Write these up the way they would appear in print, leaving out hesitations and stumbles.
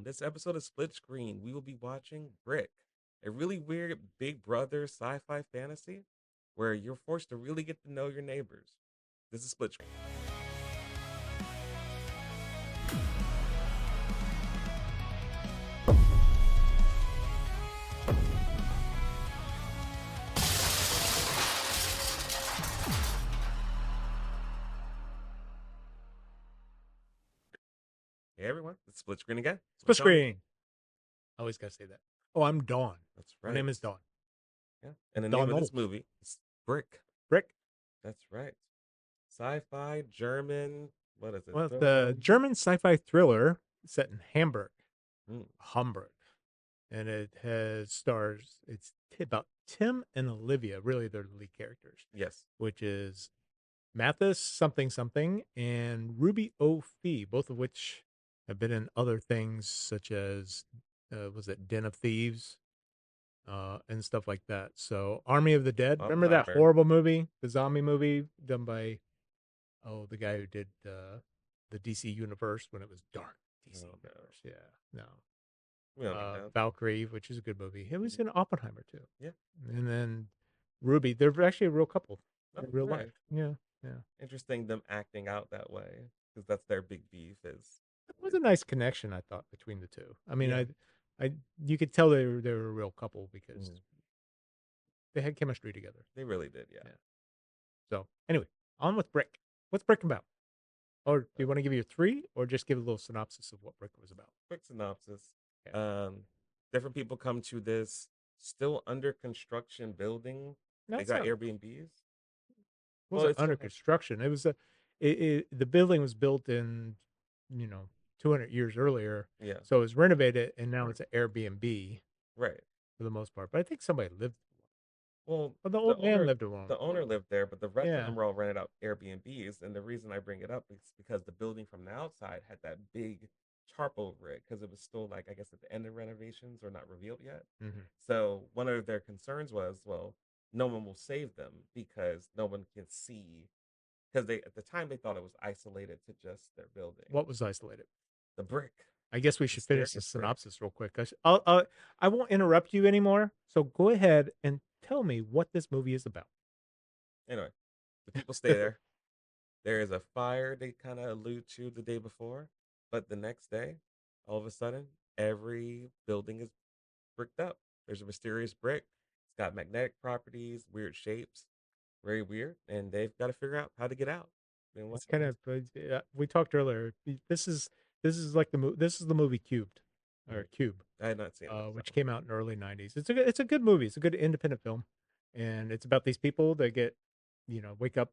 On this episode of Split Screen, we will be watching Brick, a really weird Big Brother sci fi fantasy where you're forced to really get to know your neighbors. This is Split Screen. Hey everyone, it's Split Screen again. I'm Split Tony. screen. I always gotta say that. Oh, I'm Dawn. That's My right. name is Dawn. Yeah. And the Dawn name of this Knowles. movie is Brick. Brick. That's right. Sci fi, German, what is it? Well, it's Thriller. the German sci-fi thriller set in Mm, Hamburg, and it has stars. It's about Tim and Olivia. Really, they're the lead characters, yes. which is Mathis something something and Ruby O. Fee, both of which have been in other things such as was it Den of Thieves and stuff like that. So Army of the Dead. Remember that Oppenheimer. horrible movie, the zombie movie done by the guy who did the DC universe when it was dark. DC Oh, no. universe. Yeah. No. We don't need that. Valkyrie, which is a good movie. It was in Oppenheimer too. Yeah. And then Ruby. They're actually a real couple Oh, in real right. life. Yeah. Yeah. Interesting them acting out that way because that's their big beef is It was a nice connection, I thought, between the two. I mean, yeah. you could tell they were a real couple because Mhm. they had chemistry together. They really did, yeah. Yeah. So anyway, on with Brick. What's Brick about? Or do you want to give your three, or just give a little synopsis of what Brick was about? Quick synopsis. Okay. Different people come to this still under construction building. They That's got not Airbnbs. Well, wasn't it under still has construction. It was the building was built in, 200 years earlier, yeah, so it was renovated, and now right, it's an Airbnb right. for the most part. But I think somebody lived. Well, Well, the the old man owner lived alone. the owner lived there, but the rest of Yeah. them were all rented out Airbnbs. And the reason I bring it up is because the building from the outside had that big tarp over it because it was still like I guess at the end of renovations or not revealed yet. Hmm. So one of their concerns was, well, no one will save them because no one can see because they at the time they thought it was isolated to just their building. What was isolated? The brick, I guess we should finish the mysterious brick. synopsis real quick. I won't interrupt you anymore. So go ahead and tell me what this movie is about. Anyway, the people stay there. There is a fire they kind of allude to the day before, but the next day, all of a sudden, every building is bricked up. There's a mysterious brick. It's got magnetic properties, weird shapes, very weird, and they've got to figure out how to get out. And what It's kind happens? of we talked earlier. This is like this is the movie Cubed or Mhm. Cube, I had not seen it, so which came out in the early '90s. It's a good movie. It's a good independent film, and it's about these people that get wake up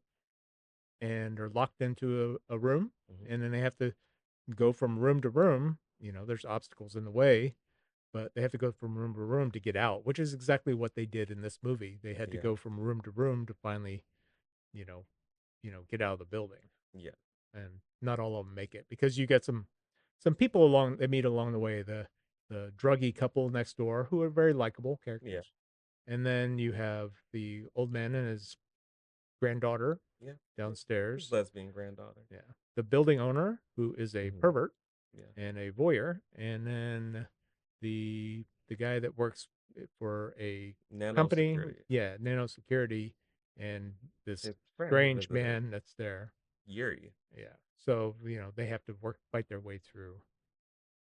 and are locked into a room, mhm. and then they have to go from room to room. There's obstacles in the way, but they have to go from room to room to get out, which is exactly what they did in this movie. They had to Yeah, go from room to room to finally, you know, get out of the building, yeah, and not all of them make it because you get some people along they meet along the way. The druggy couple next door who are very likable yeah, characters, and then you have the old man and his granddaughter yeah. His downstairs. lesbian granddaughter. Yeah, the building owner who is a Hmm. pervert Yeah, and a voyeur, and then the guy that works for a nano company, security. yeah, nano security, and this His friend who strange visited man that's there. Yuri. Yeah, so they have to fight their way through,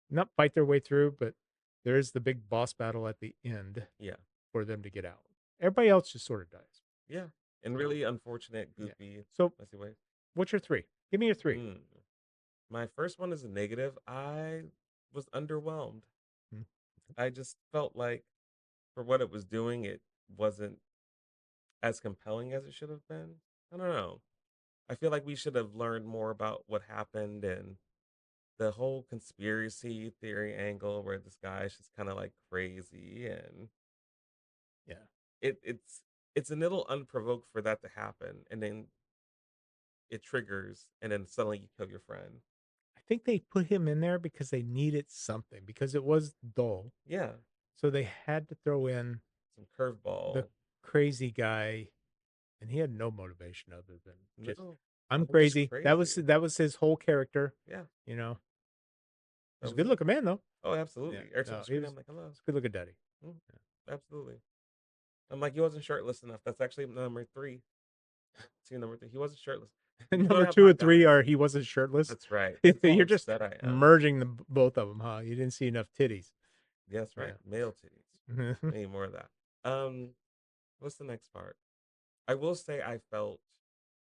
not fight their way through, but there is the big boss battle at the end Yeah, for them to get out. Everybody else just sort of dies. yeah, and So really unfortunate, yeah. goofy, So messy way. what's your three? Give me your three. Mm. My first one is a negative. I was underwhelmed. Hmm. I just felt like for what it was doing, it wasn't as compelling as it should have been. I don't know. I feel like we should have learned more about what happened and the whole conspiracy theory angle where this guy's just kind of like crazy and Yeah. it's a little unprovoked for that to happen and then it triggers and then suddenly you kill your friend. I think they put him in there because they needed something because it was dull. Yeah, So they had to throw in some the curveball. crazy guy, and he had no motivation other than just No, I'm I'm just crazy. That was crazy. that was his whole character, Yeah. you know. He's That a was good it. looking man though. Oh, Yeah, absolutely. Every time I no, screen, I'm like, hello. he's a good looking daddy. Mm, absolutely. I'm like, he wasn't shirtless enough. That's actually number three. See, number three. He wasn't shirtless. And People don't number have 2 and hot 3 guys. are he wasn't shirtless. That's right. That's how You're just upset I am. merging both of them, huh? You didn't see enough titties. Yeah, that's right. Yeah. Male titties. I need more of that. Um, what's the next part? I will say I felt,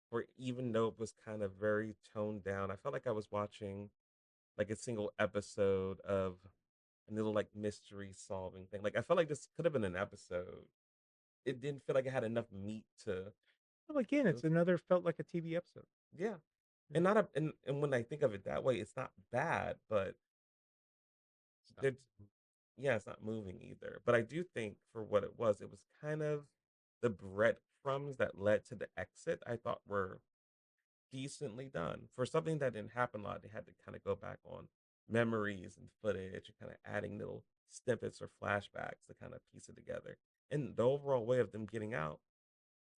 or even though it was kind of very toned down, I felt like I was watching like a single episode of a little like mystery solving thing. Like I felt like this could have been an episode. It didn't feel like it had enough meat to. Well, again, It it's was, another felt like a TV episode. yeah, Yeah. and not a and when I think of it that way, it's not bad, but It's not. there's yeah, it's not moving either. But I do think for what it was kind of the breadcrumbs that led to the exit. I thought were decently done for something that didn't happen a lot. They had to kind of go back on memories and footage and kind of adding little snippets or flashbacks to kind of piece it together. And the overall way of them getting out,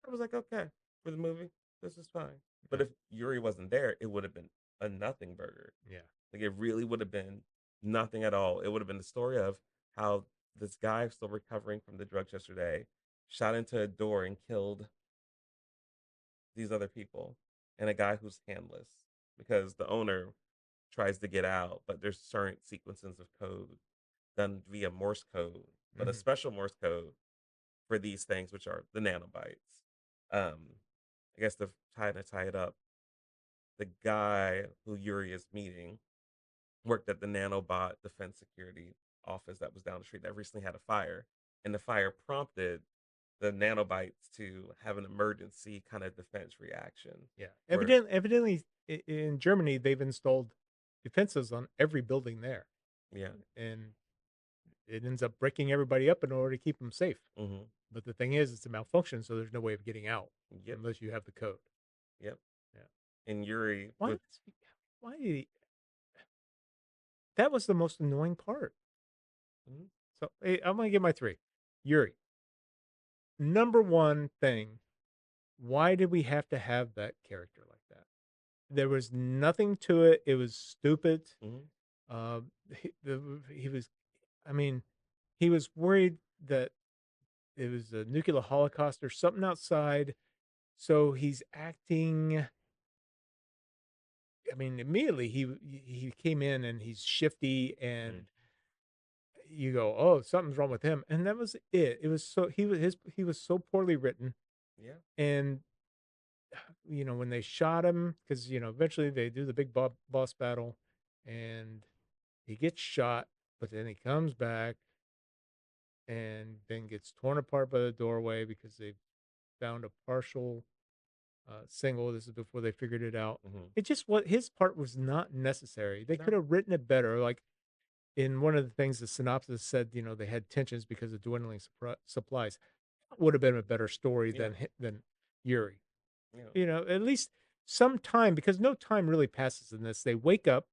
I was like, okay, for the movie, this is fine. But Yeah. if Yuri wasn't there, it would have been a nothing burger. Yeah. Like it really would have been nothing at all. It would have been the story of how this guy still recovering from the drugs yesterday shot into a door and killed these other people and a guy who's handless because the owner tries to get out, but there's certain sequences of code done via Morse code, but a Mhm. special Morse code for these things, which are the nanobytes. I guess to tie it up, the guy who Yuri is meeting worked at the nanobot defense security office that was down the street that recently had a fire, and the fire prompted the nanobites to have an emergency kind of defense reaction Yeah. where Evidently, in Germany, they've installed defenses on every building there, yeah. and it ends up breaking everybody up in order to keep them safe. Hmm. But the thing is, it's a malfunction, so there's no way of getting out Yep. unless you have the code. Yep. Yeah. And Yuri Why? with Why did that was the most annoying part. mhm, So hey, I'm gonna give my three. Yuri, number one thing. Why did we have to have that character like that? There was nothing to it. It was stupid. mhm, He was. I mean, he was worried that it was a nuclear holocaust or something outside. So he's acting. I mean, immediately he came in and he's shifty, mhm, and you go, "Oh, something's wrong with him," and that was it. It was so he was so poorly written, yeah. and when they shot him, because eventually they do the big boss battle, and he gets shot, but then he comes back and then gets torn apart by the doorway because they found a partial single. This is before they figured it out. Hmm. It just what his part was not necessary. They could No. have written it better. Like in one of the things, the synopsis said, they had tensions because of dwindling supplies. That would have been a better story Yeah. than Yuri. Yeah. At least some time, because no time really passes in this. They wake up,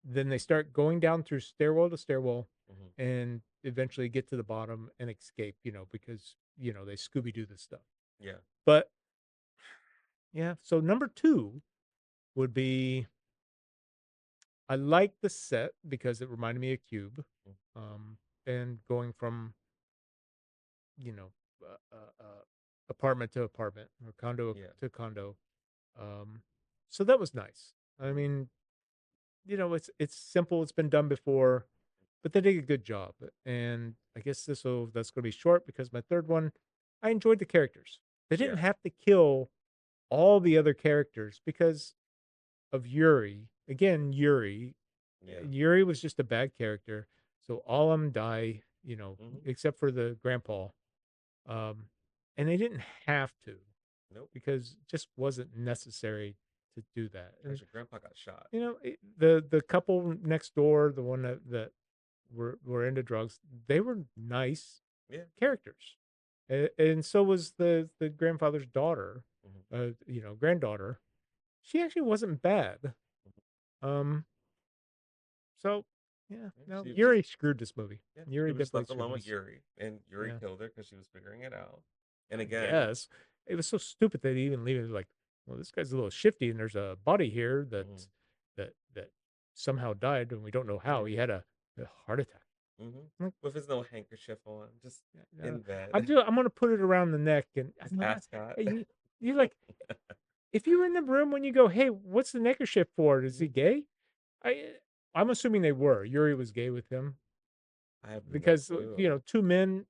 then they start going down through stairwell to stairwell, Hmm. and eventually get to the bottom and escape. Because they Scooby Doo this stuff. Yeah. But yeah, so number two would be I like the set because it reminded me of Cube, Mm. and going from you know uh, uh, uh, apartment to apartment or condo Yeah. to condo. Um, so that was nice. I Hmm. mean, it's simple. It's been done before, but they did a good job. And I guess that's going to be short because my third one, I enjoyed the characters. They didn't Yeah. have to kill all the other characters because of Yuri. Again, Yuri. Yeah. Yuri was just a bad character, so all of them die. Hmm. Except for the grandpa. And they didn't have to Nope. because it just wasn't necessary to do that. And Actually, Grandpa got shot. the couple next door, the one that were into drugs, they were nice Yeah. characters, and so was the grandfather's daughter, Hmm. granddaughter. She actually wasn't bad. Um, so yeah, Yeah. no, She just Yuri screwed this movie. yeah. She Yuri was just definitely left screwed alone with this. Yuri, and Yuri Yeah, killed her because she was figuring it out. And I again, guess it was so stupid that even leave it like, well, this guy's a little shifty, and there's a body here mhm, that somehow died, and we don't know how. Yeah. He had a heart attack. Hmm. I'm With his little handkerchief on, just like, in bed. I'm gonna put it around the neck, and His I'm like, ascot. "Hey, you like if you're in the room when you go, hey, what's the neckerchief for? Is he Mhm. gay? I I'm assuming they were. Yuri was gay with him I have no because clue. two men,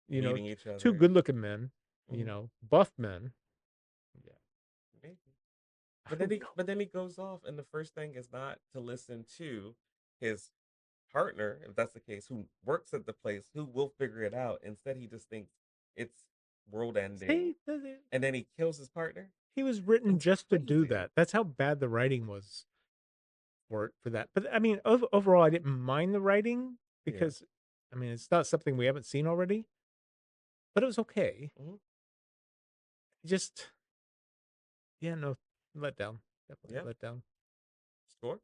Meeting each two other. good looking men, Hmm. buff men. Yeah, Maybe. I don't know. But then he goes off, and the first thing is not to listen to his partner, if that's the case, who works at the place, who will figure it out. Instead, he just thinks it's world ending, See, and then he kills his partner. he was written It's just to do crazy. that. That's how bad the writing was for that. But I mean, overall, I didn't mind the writing Yeah. because, I mean, it's not something we haven't seen already, but it was okay. Hmm. Just, yeah, no, let down. Definitely Yeah. let down. Score.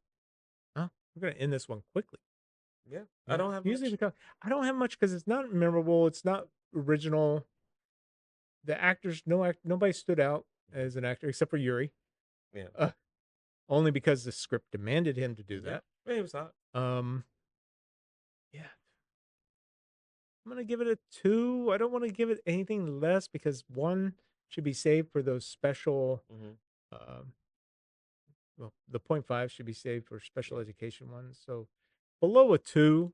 Oh, we're gonna end this one quickly. Yeah. I Yeah. don't have Usually much. we talk. I don't have much because it's not memorable. It's not original. The actors, nobody stood out Mhm. as an actor except for Yuri. Yeah. Uh, Only because the script demanded him to do Yeah. that. Maybe it's not. Um, yeah, I'm gonna give it a 2. I don't want to give it anything less because 1 should be saved for those special. Hmm. Um, well, the point 5 should be saved for special Yeah. education ones. So below a 2,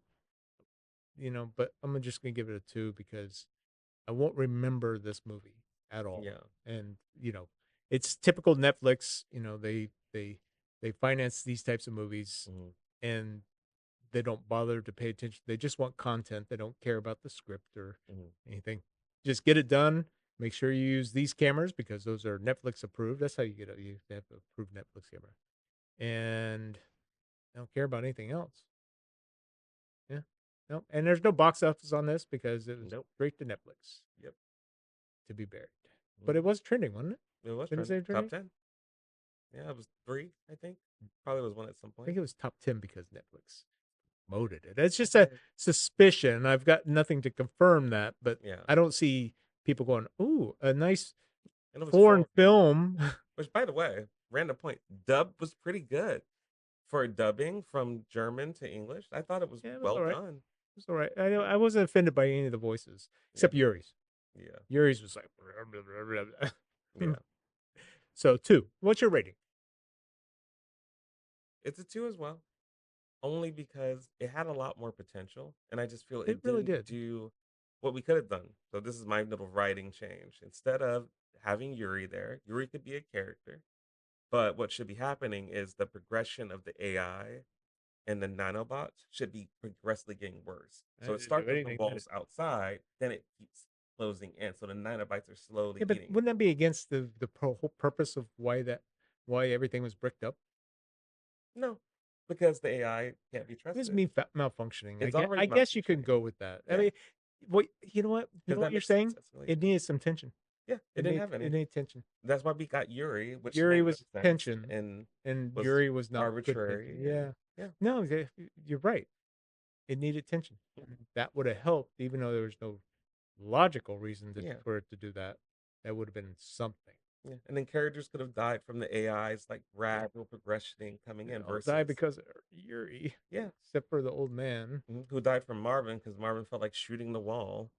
but just gonna give it a 2 because I won't remember this movie at all. Yeah. And it's typical Netflix. They finance these types of movies, Hmm. and they don't bother to pay attention. They just want content. They don't care about the script or Hmm. anything. Just get it done. Make sure you use these cameras because those are Netflix approved. That's how you get it. You have to approve Netflix camera. And I don't care about anything else. Yeah. No. And there's no box office on this because it was Nope. straight to Netflix Yep. to be buried. But it Hmm. was trending, wasn't it? It was Didn't it trending. say Top trending? 10. Yeah, it was three, I think. Probably was one at some I point. think it was top 10 because Netflix promoted it. It's I just a did. suspicion. I've got nothing to confirm that, but Yeah. I don't see people going, "Ooh, a nice And it was foreign four. film." Which, by the way, random point, dub was pretty good for dubbing from German to English. I thought it was Yeah, it was well all right. done. It was all right. Yeah. I wasn't offended by any of the voices Yeah. except Yuri's. Yeah. Yuri's was like, Yeah. so 2. What's your rating? It's a two as well, only because it had a lot more potential. And I just feel It it really didn't did. do what we could have done. So, this is my little writing change. Instead of having Yuri there, Yuri could be a character. But what should be happening is the progression of the AI and the nanobots should be progressively getting worse. I So it didn't do starts with the anything to it. walls outside, then it keeps closing in. So the nanobites are slowly Yeah, but eating it. wouldn't that be against the whole purpose of why everything was bricked up? No, because the AI can't be It was trusted. me malfunctioning. It's already I guess you could malfunctioning. go with that. I Yeah, mean, what you know what because that you're makes saying? sense It escalation. needed some tension. Yeah, it didn't have It any. needed tension. That's why we got Yuri, which Yuri made no was sense tension, and and was Yuri was not good tension. arbitrary. And Yeah, yeah, no, you're right. It needed tension. mhm, That would have helped, even though there was no logical reason yeah, for it to do that. That would have been something. yeah. And then characters could have died from the AI's like gradual progressioning coming They in all died versus because of Yuri, yeah. except for the old man. Who died from Marvin because Marvin felt like shooting the wall,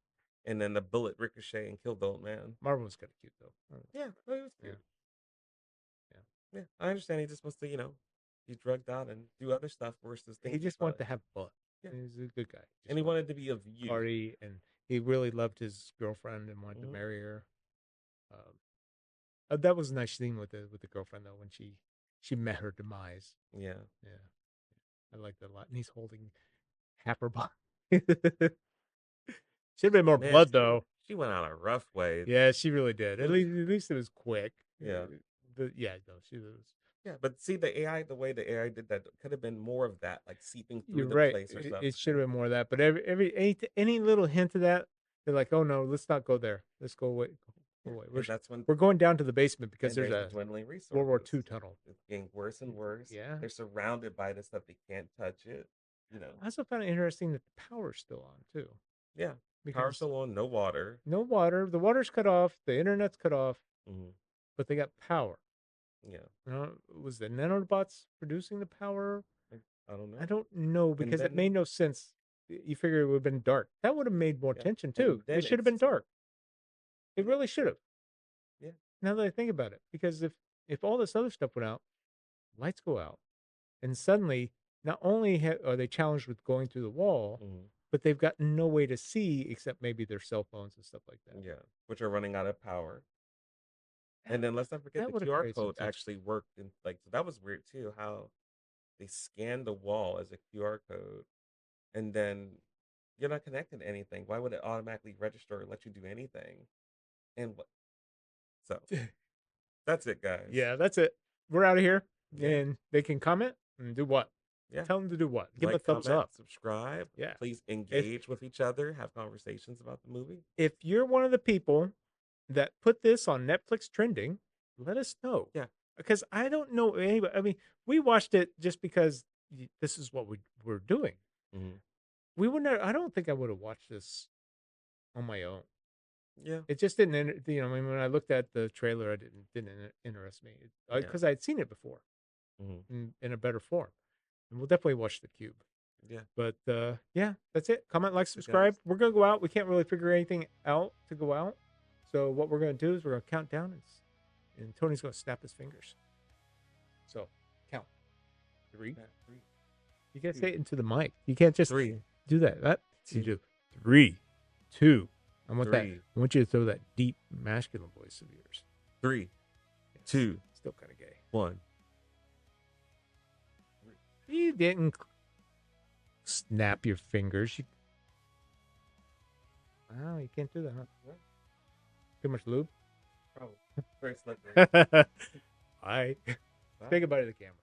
and then the bullet ricocheted and killed the old man. Marvin was kind of cute though. Yeah, well, he was Yeah, cute. yeah. Yeah, I understand. He just wants to, be drugged out and do other stuff versus He things with just wanted fun. to have fun. Yeah, He's a good guy. and Just he wanted wanted to be of to use. party, and he really loved his girlfriend and wanted to Hmm. marry her. Um, that was a nice thing with the girlfriend though when she met her demise. Yeah, Yeah, I liked that a lot. And he's holding half her body. Should have been more man, blood she though. she went out a rough way. Yeah, she really did. Oof. At least it was quick. Yeah, Yeah, no, she was. yeah. But see, the way the AI did that could have been more of that, like seeping through You're the right. place or stuff. It should have been more of that. But any little hint of that, they're like, oh no, let's not go there. Let's go away. Go Yeah, away. and that's when We're going down to the basement because and there's there's the a dwindling World War resources. II tunnel. It's getting worse and worse. Yeah. They're surrounded by this stuff. They can't touch it. You know. I also found it interesting that the power's still on too, Yeah. Power because still on, no water. no water. The water's cut off. The internet's cut off, Hmm. but they got power. Yeah. Was the nanobots producing the power? I don't I know. don't know And because it made then, no sense. You figure it would have been dark. That would have made more yeah, tension too. and It then should have it's been dark. It yeah, really should have. yeah. Now that I think about it, because if all this other stuff went out, lights go out, and suddenly not only are they challenged with going through the wall, Mhm. but they've got no way to see except maybe their cell phones and stuff like that. Yeah, which are running out of power. That And then let's not forget that the would have QR created some code tension. actually worked in like so that was weird too, how they scanned the wall as a QR code and then you're not connected to anything. Why would it automatically register or let you do anything? And what so that's it, guys. Yeah, that's it. We're out of here, Yeah, and they can comment and do what? yeah. Tell them to do what? Give them a Like, thumbs comment, up. subscribe. Yeah. Please If engage with each other, have conversations about the movie. if you're one of the people that put this on Netflix trending, let us know Yeah. because I don't know anybody. I mean, we watched it just because this is what we're doing. Hmm. We would not. I don't think I would have watched this on my own. Yeah. It just didn't. I mean, when I looked at the trailer, it didn't interest me Yeah. because I had seen it before Hmm. in a better form. And we'll definitely watch the Cube. Yeah. But yeah, that's it. Comment, like, So, guys, subscribe. We're gonna go out. We can't really figure anything out to go out. So what we're gonna do is we're gonna count down, and Tony's gonna snap his fingers. So count 3. yeah, three, You gotta say two, it into the mic. You can't just three, do that. That you two, do 3, 2. I want that. three, I want you to throw that deep masculine voice of yours. three, Yes, two, still kind of gay. one. You didn't snap your fingers. Oh, you can't do that, huh? Too much lube. Probably. Very slippery. All right. Bye. Say goodbye to the camera.